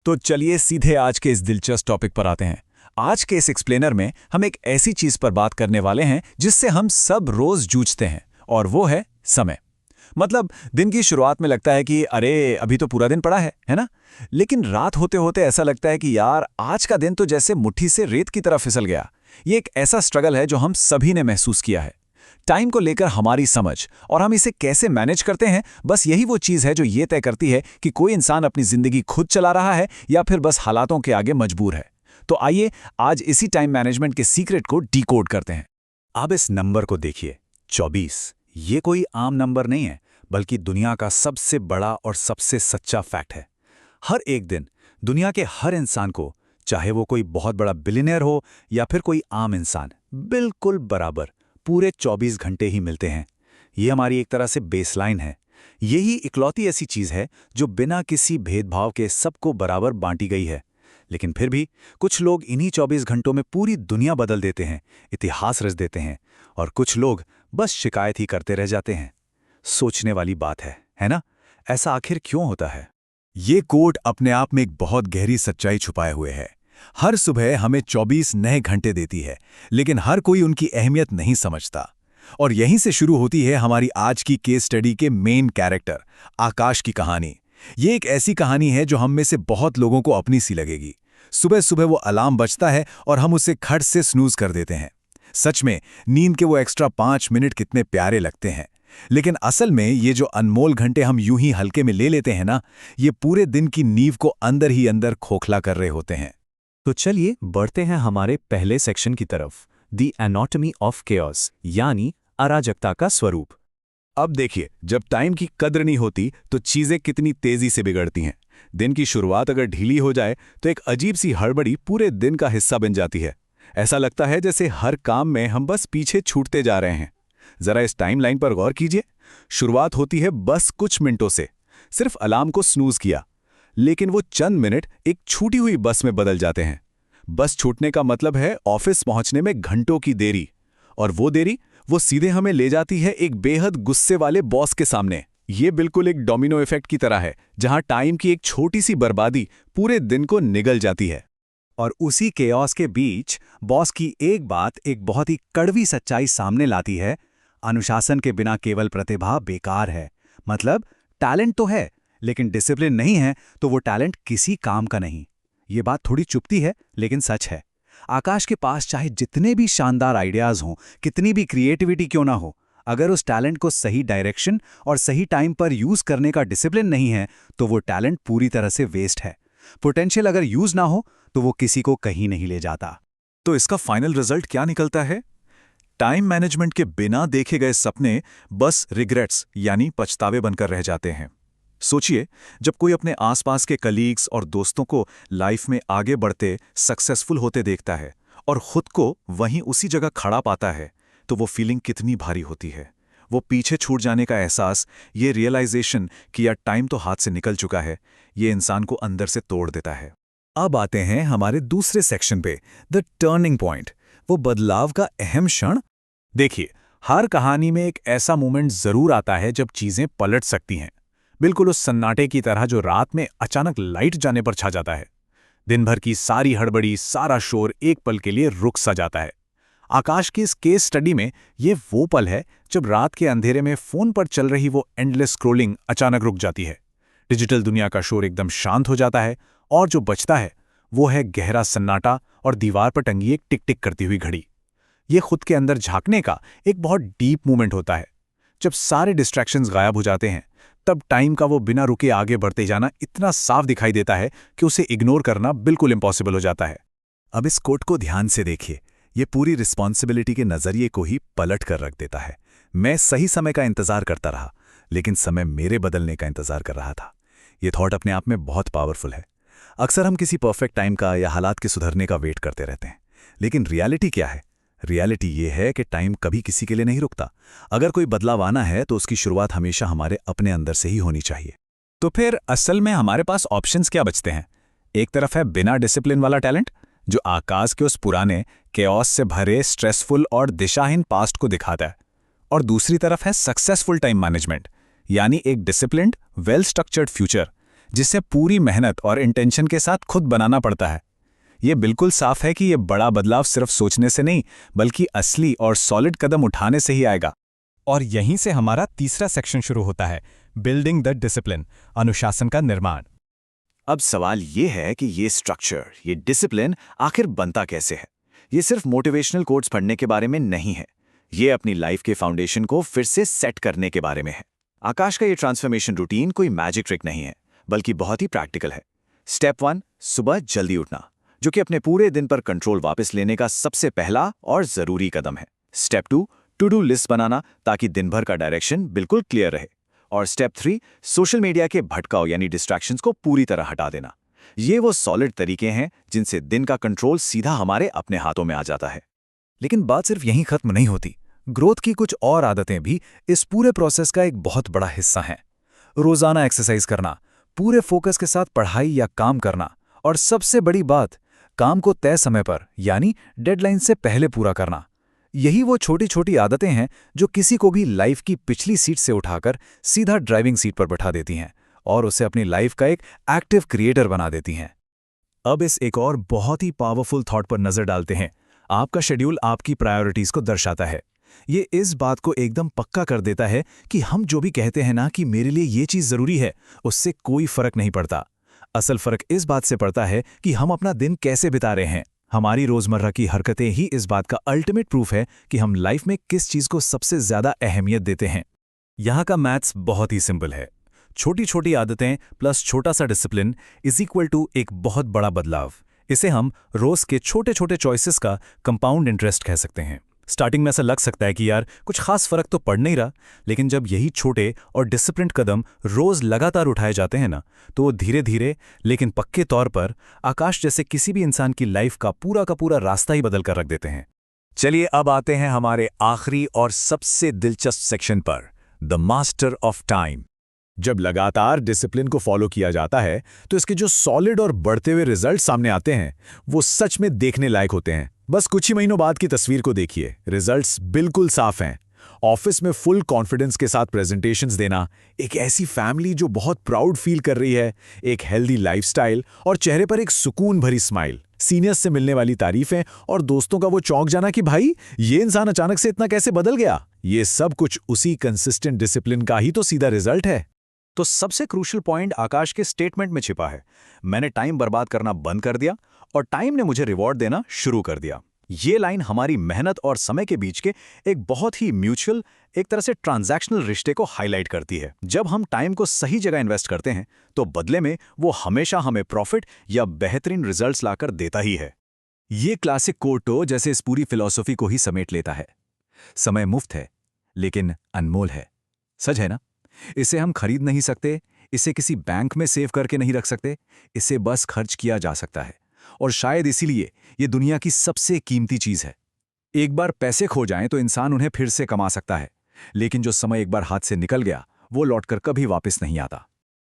तो चलिए सीधे आज के इस दिलचस्प टॉपिक पर आते हैं। आज के इस एक्सप्लेनर में हम एक ऐसी चीज पर बात करने वाले हैं जिससे हम सब रोज जूझते हैं, और वो है समय। मतलब दिन की शुरुआत में लगता है कि अरे अभी तो पूरा दिन पड़ा है ना? लेकिन रात होते होते ऐसा लगता है कि यार आज का दिन तो जैसे मुट्ठी से रेत की तरह फिसल गया। ये एक ऐसा स्ट्रगल है जो हम सभी ने महसूस किया है। टाइम को लेकर हमारी समझ और हम इसे कैसे मैनेज करते हैं, बस यही वो चीज है जो ये तय करती है कि कोई इंसान अपनी जिंदगी खुद चला रहा है या फिर बस हालातों के आगे मजबूर है। तो आइए आज इसी टाइम मैनेजमेंट के सीक्रेट को डिकोड करते हैं। अब इस नंबर को देखिए, 24। ये कोई आम नंबर नहीं है, बल्कि दुनिया का सबसे बड़ा और सबसे सच्चा फैक्ट है। हर एक दिन दुनिया के हर इंसान को, चाहे वो कोई बहुत बड़ा बिलियनियर हो या फिर कोई आम इंसान, बिल्कुल बराबर पूरे 24 घंटे ही मिलते हैं। ये हमारी एक तरह से बेसलाइन है। यही इकलौती ऐसी चीज है जो बिना किसी भेदभाव के सबको बराबर बांटी गई है। लेकिन फिर भी कुछ लोग इन्हीं 24 घंटों में पूरी दुनिया बदल देते हैं, इतिहास रच देते हैं, और कुछ लोग बस शिकायत ही करते रह जाते हैं। सोचने वाली बात है ना? ऐसा आखिर क्यों होता है? ये कोट अपने आप में एक बहुत गहरी सच्चाई छुपाए हुए है। हर सुबह हमें 24 नए घंटे देती है, लेकिन हर कोई उनकी अहमियत नहीं समझता। और यहीं से शुरू होती है हमारी आज की केस स्टडी के मेन कैरेक्टर, आकाश की कहानी। ये एक ऐसी कहानी है जो हम में से बहुत लोगों को अपनी सी लगेगी। सुबह सुबह वो अलार्म बजता है और हम उसे खट से स्नूज कर देते हैं। सच में नींद के वो एक्स्ट्रा 5 मिनट कितने प्यारे लगते हैं। लेकिन असल में ये जो अनमोल घंटे हम यूं ही हल्के में ले लेते हैं ना, ये पूरे दिन की नींव को अंदर ही अंदर खोखला कर रहे होते हैं। तो चलिए बढ़ते हैं हमारे पहले सेक्शन की तरफ, द एनाटॉमी ऑफ केओस, यानी अराजकता का स्वरूप। अब देखिए, जब टाइम की कद्र नहीं होती तो चीजें कितनी तेजी से बिगड़ती हैं। दिन की शुरुआत अगर ढीली हो जाए तो एक अजीब सी हड़बड़ी पूरे दिन का हिस्सा बन जाती है। ऐसा लगता है जैसे हर काम में हम बस पीछे छूटते जा रहे हैं। जरा इस टाइमलाइन पर गौर कीजिए। शुरुआत होती है बस कुछ मिनटों से, सिर्फ अलार्म को स्नूज किया, लेकिन वो चंद मिनट एक छूटी हुई बस में बदल जाते हैं। बस छूटने का मतलब है ऑफिस पहुंचने में घंटों की देरी, और वो देरी वो सीधे हमें ले जाती है एक बेहद गुस्से वाले बॉस के सामने। ये बिल्कुल एक डोमिनो इफेक्ट की तरह है, जहां टाइम की एक छोटी सी बर्बादी पूरे दिन को निगल जाती है। और उसी केओस के बीच बॉस की एक बात एक बहुत ही कड़वी सच्चाई सामने लाती है। अनुशासन के बिना केवल प्रतिभा बेकार है। मतलब टैलेंट तो है, लेकिन डिसिप्लिन नहीं है तो वो टैलेंट किसी काम का नहीं। ये बात थोड़ी चुभती है, लेकिन सच है। आकाश के पास चाहे जितने भी शानदार आइडियाज हों, कितनी भी क्रिएटिविटी क्यों ना हो, अगर उस टैलेंट को सही डायरेक्शन और सही टाइम पर यूज करने का डिसिप्लिन नहीं है तो वो टैलेंट पूरी तरह से वेस्ट है। पोटेंशियल अगर यूज ना हो तो वो किसी को कहीं नहीं ले जाता। तो इसका फाइनल रिजल्ट क्या निकलता है? टाइम मैनेजमेंट के बिना देखे गए सपने बस रिग्रेट्स यानी पछतावे बनकर रह जाते हैं। सोचिए, जब कोई अपने आसपास के कलीग्स और दोस्तों को लाइफ में आगे बढ़ते, सक्सेसफुल होते देखता है और खुद को वहीं उसी जगह खड़ा पाता है, तो वो फीलिंग कितनी भारी होती है। वो पीछे छूट जाने का एहसास, ये रियलाइजेशन कि यार टाइम तो हाथ से निकल चुका है, ये इंसान को अंदर से तोड़ देता है। अब आते हैं हमारे दूसरे सेक्शन पे, द टर्निंग पॉइंट, वो बदलाव का अहम क्षण। देखिए, हर कहानी में एक ऐसा मोमेंट जरूर आता है जब चीजें पलट सकती हैं, बिल्कुल उस सन्नाटे की तरह जो रात में अचानक लाइट जाने पर छा जाता है। दिन भर की सारी हड़बड़ी, सारा शोर एक पल के लिए रुक सा जाता है। आकाश की इस केस स्टडी में ये वो पल है जब रात के अंधेरे में फोन पर चल रही वो एंडलेस स्क्रोलिंग अचानक रुक जाती है। डिजिटल दुनिया का शोर एकदम शांत हो जाता है और जो बचता है वो है गहरा सन्नाटा और दीवार पर टंगी एक टिक टिक करती हुई घड़ी। ये खुद के अंदर झांकने का एक बहुत डीप मूवमेंट होता है। जब सारे डिस्ट्रैक्शंस गायब हो जाते हैं, तब टाइम का वो बिना रुके आगे बढ़ते जाना इतना साफ दिखाई देता है कि उसे इग्नोर करना बिल्कुल इम्पॉसिबल हो जाता है। अब इस कोट को ध्यान से देखिए, ये पूरी रिस्पॉन्सिबिलिटी के नजरिए को ही पलट कर रख देता है। मैं सही समय का इंतजार करता रहा, लेकिन समय मेरे बदलने का इंतजार कर रहा था। ये थॉट अपने आप में बहुत पावरफुल है। अक्सर हम किसी परफेक्ट टाइम का या हालात के सुधरने का वेट करते रहते हैं, लेकिन रियलिटी क्या है? रियलिटी ये है कि टाइम कभी किसी के लिए नहीं रुकता। अगर कोई बदलाव आना है तो उसकी शुरुआत हमेशा हमारे अपने अंदर से ही होनी चाहिए। तो फिर असल में हमारे पास ऑप्शंस क्या बचते हैं? एक तरफ है बिना डिसिप्लिन वाला टैलेंट, जो आकाश के उस पुराने केओस से भरे स्ट्रेसफुल और दिशाहीन पास्ट को दिखाता है, और दूसरी तरफ है सक्सेसफुल टाइम मैनेजमेंट, यानी एक डिसिप्लिन्ड, वेल स्ट्रक्चर्ड फ्यूचर जिसे पूरी मेहनत और इंटेंशन के साथ खुद बनाना पड़ता है। ये बिल्कुल साफ है कि ये बड़ा बदलाव सिर्फ सोचने से नहीं, बल्कि असली और सॉलिड कदम उठाने से ही आएगा। और यहीं से हमारा तीसरा सेक्शन शुरू होता है, बिल्डिंग द डिसिप्लिन, अनुशासन का निर्माण। अब सवाल ये है कि ये स्ट्रक्चर, ये डिसिप्लिन आखिर बनता कैसे है। ये सिर्फ मोटिवेशनल कोट्स पढ़ने के बारे में नहीं है, ये अपनी लाइफ के फाउंडेशन को फिर से सेट करने के बारे में है। आकाश का ये ट्रांसफॉर्मेशन रूटीन कोई मैजिक ट्रिक नहीं है, बल्कि बहुत ही प्रैक्टिकल है। स्टेप 1, सुबह जल्दी उठना, जो कि अपने पूरे दिन पर कंट्रोल वापस लेने का सबसे पहला और जरूरी कदम है। स्टेप 2, टू डू लिस्ट बनाना, ताकि दिन भर का डायरेक्शन बिल्कुल क्लियर रहे। और स्टेप 3, सोशल मीडिया के भटकाव यानी डिस्ट्रैक्शंस को पूरी तरह हटा देना। ये वो सॉलिड तरीके हैं जिनसे दिन का कंट्रोल सीधा हमारे अपने हाथों में आ जाता है। लेकिन बात सिर्फ यहीं खत्म नहीं होती। ग्रोथ की कुछ और आदतें भी इस पूरे प्रोसेस का एक बहुत बड़ा हिस्सा हैं। रोजाना एक्सरसाइज करना, पूरे फोकस के साथ पढ़ाई या काम करना, और सबसे बड़ी बात, काम को तय समय पर यानी डेडलाइन से पहले पूरा करना। यही वो छोटी छोटी आदतें हैं जो किसी को भी लाइफ की पिछली सीट से उठाकर सीधा ड्राइविंग सीट पर बैठा देती हैं और उसे अपनी लाइफ का एक एक्टिव क्रिएटर बना देती हैं। अब इस एक और बहुत ही पावरफुल थॉट पर नजर डालते हैं। आपका शेड्यूल आपकी प्रायोरिटीज को दर्शाता है। ये इस बात को एकदम पक्का कर देता है कि हम जो भी कहते हैं ना कि मेरे लिए ये चीज जरूरी है, उससे कोई फर्क नहीं पड़ता। असल फर्क इस बात से पड़ता है कि हम अपना दिन कैसे बिता रहे हैं। हमारी रोजमर्रा की हरकतें ही इस बात का अल्टीमेट प्रूफ है कि हम लाइफ में किस चीज को सबसे ज्यादा अहमियत देते हैं। यहाँ का मैथ्स बहुत ही सिंपल है। छोटी छोटी आदतें प्लस छोटा सा डिसिप्लिन इज इक्वल टू एक बहुत बड़ा बदलाव। इसे हम रोज के छोटे छोटे चॉइसेस का कंपाउंड इंटरेस्ट कह सकते हैं। स्टार्टिंग में ऐसा लग सकता है कि यार कुछ खास फर्क तो पड़ नहीं रहा, लेकिन जब यही छोटे और डिसिप्लिन्ड कदम रोज लगातार उठाए जाते हैं ना, तो वो धीरे धीरे लेकिन पक्के तौर पर आकाश जैसे किसी भी इंसान की लाइफ का पूरा रास्ता ही बदल कर रख देते हैं। चलिए अब आते हैं हमारे आखिरी और सबसे दिलचस्प सेक्शन पर, द मास्टर ऑफ टाइम। जब लगातार डिसिप्लिन को फॉलो किया जाता है तो इसके जो सॉलिड और बढ़ते हुए रिजल्ट सामने आते हैं वो सच में देखने लायक होते हैं। बस कुछ ही महीनों बाद की तस्वीर को देखिए, रिजल्ट्स बिल्कुल साफ हैं। ऑफिस में फुल कॉन्फिडेंस के साथ प्रेजेंटेशंस देना, एक ऐसी फैमिली जो बहुत प्राउड फील कर रही है, एक हेल्दी लाइफस्टाइल और चेहरे पर एक सुकून भरी स्माइल, सीनियर्स से मिलने वाली तारीफें और दोस्तों का वो चौंक जाना कि भाई ये इंसान अचानक से इतना कैसे बदल गया। ये सब कुछ उसी कंसिस्टेंट डिसिप्लिन का ही तो सीधा रिजल्ट है। तो सबसे क्रूशियल पॉइंट आकाश के स्टेटमेंट में छिपा है। मैंने टाइम बर्बाद करना बंद कर दिया और टाइम ने मुझे रिवॉर्ड देना शुरू कर दिया। ये लाइन हमारी मेहनत और समय के बीच के एक बहुत ही म्यूचुअल, एक तरह से ट्रांजैक्शनल रिश्ते को हाईलाइट करती है। जब हम टाइम को सही जगह इन्वेस्ट करते हैं तो बदले में वो हमेशा हमें प्रॉफिट या बेहतरीन रिजल्ट्स लाकर देता ही है। ये क्लासिक कोटो जैसे इस पूरी फिलॉसफी को ही समेट लेता है। समय मुफ्त है लेकिन अनमोल है। सच है ना? इसे हम खरीद नहीं सकते, इसे किसी बैंक में सेव करके नहीं रख सकते, इसे बस खर्च किया जा सकता है। और शायद इसीलिए ये दुनिया की सबसे कीमती चीज है। एक बार पैसे खो जाएं तो इंसान उन्हें फिर से कमा सकता है, लेकिन जो समय एक बार हाथ से निकल गया वो लौटकर कभी वापस नहीं आता।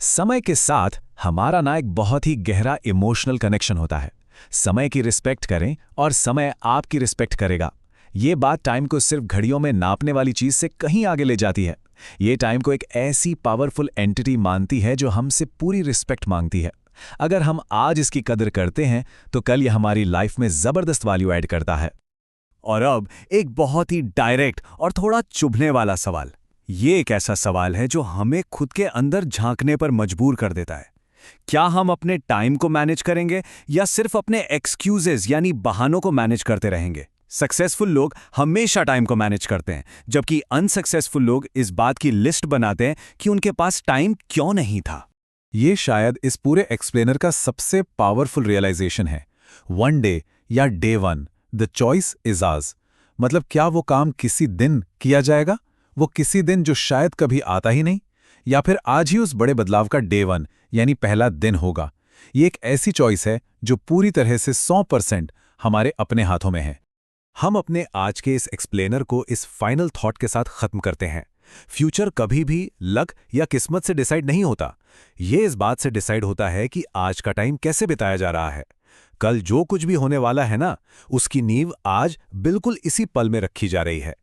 समय के साथ हमारा ना एक बहुत ही गहरा इमोशनल कनेक्शन होता है। समय की रिस्पेक्ट करें और समय आपकी रिस्पेक्ट करेगा। ये बात टाइम को सिर्फ घड़ियों में नापने वाली चीज से कहीं आगे ले जाती है। ये टाइम को एक ऐसी पावरफुल एंटिटी मानती है जो हमसे पूरी रिस्पेक्ट मांगती है। अगर हम आज इसकी कदर करते हैं तो कल ये हमारी लाइफ में जबरदस्त वैल्यू ऐड करता है। और अब एक बहुत ही डायरेक्ट और थोड़ा चुभने वाला सवाल। ये एक ऐसा सवाल है जो हमें खुद के अंदर झांकने पर मजबूर कर देता है। क्या हम अपने टाइम को मैनेज करेंगे या सिर्फ अपने एक्सक्यूजेज यानी बहानों को मैनेज करते रहेंगे? सक्सेसफुल लोग हमेशा टाइम को मैनेज करते हैं, जबकि अनसक्सेसफुल लोग इस बात की लिस्ट बनाते हैं कि उनके पास टाइम क्यों नहीं था। ये शायद इस पूरे एक्सप्लेनर का सबसे पावरफुल रियलाइजेशन है। वन डे या day one, the choice is ours. मतलब क्या वो काम किसी दिन किया जाएगा, वो किसी दिन जो शायद कभी आता ही नहीं, या फिर आज ही उस बड़े बदलाव का डे वन यानी पहला दिन होगा। ये एक ऐसी चॉइस है जो पूरी तरह से 100% हमारे अपने हाथों में है। हम अपने आज के इस एक्सप्लेनर को इस फाइनल थॉट के साथ खत्म करते हैं। फ्यूचर कभी भी लक या किस्मत से डिसाइड नहीं होता। ये इस बात से डिसाइड होता है कि आज का टाइम कैसे बिताया जा रहा है। कल जो कुछ भी होने वाला है ना, उसकी नींव आज बिल्कुल इसी पल में रखी जा रही है।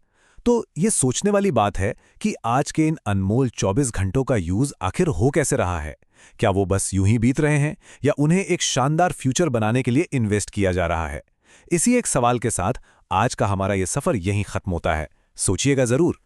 तो ये सोचने वाली बात है कि आज के इन अनमोल 24 घंटों का यूज आखिर हो कैसे रहा है। क्या वो बस यूं ही बीत रहे हैं या उन्हें एक शानदार फ्यूचर बनाने के लिए इन्वेस्ट किया जा रहा है? इसी एक सवाल के साथ आज का हमारा ये सफर यहीं खत्म होता है। सोचिएगा जरूर।